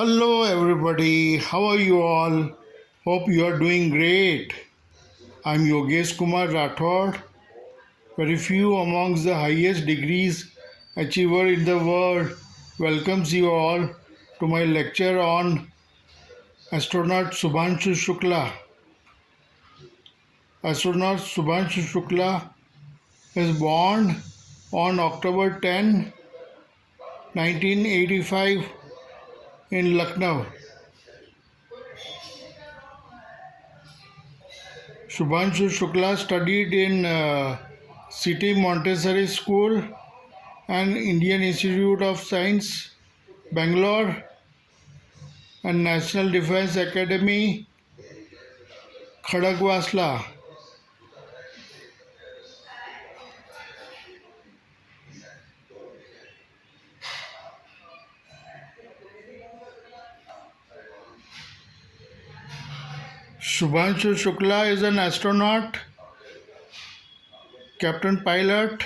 Hello, everybody. How are you all? Hope you are doing great. I'm Yogeshkumar vedioviral. Very few amongst the highest degrees achiever in the world welcomes you all to my lecture on astronaut Subhanshu Shukla. Astronaut Subhanshu Shukla is born on October 10, 1985 in Lucknow. Shubhanshu Shukla studied in City Montessori School and Indian Institute of Science, Bangalore, and National Defence Academy, Khadagwasla. Shubhanshu Shukla is an astronaut, captain pilot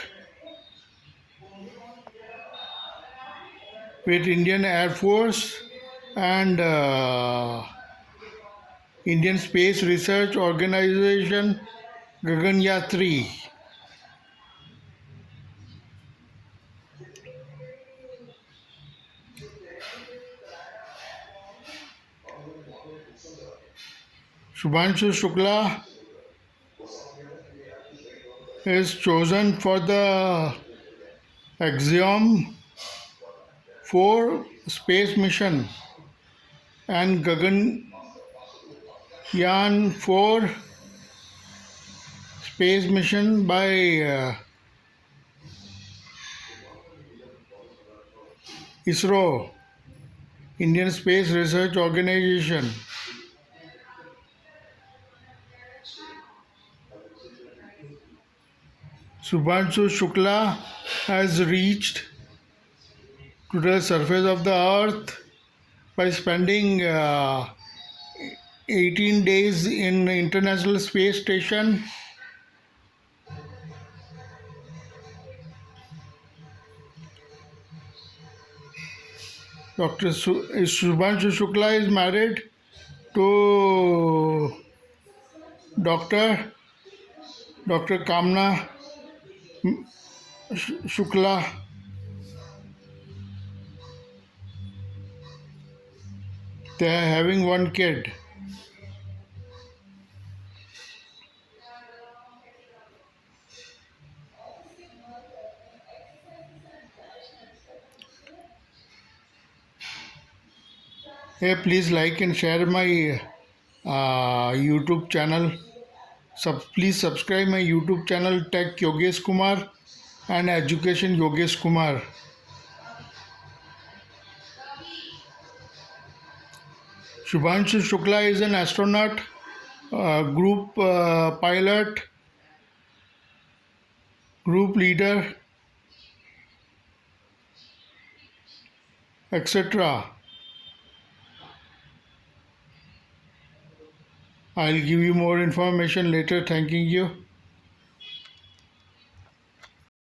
with Indian Air Force and Indian Space Research Organization Gaganyatri. Shubhanshu Shukla is chosen for the Axiom 4 space mission and Gaganyaan 4 space mission by ISRO, Indian Space Research Organization. Shubhanshu Shukla has reached to the surface of the earth by spending 18 days in the International Space Station. Dr. Shubhanshu Shukla is married to Dr. Kamna Shukla. They are having one kid. Hey, please like and share my YouTube channel. Please subscribe my YouTube channel Tech Yogeshkumar and Education Yogeshkumar. Shubhanshu Shukla is an astronaut, group pilot, group leader, etc. I'll give you more information later. Thanking you.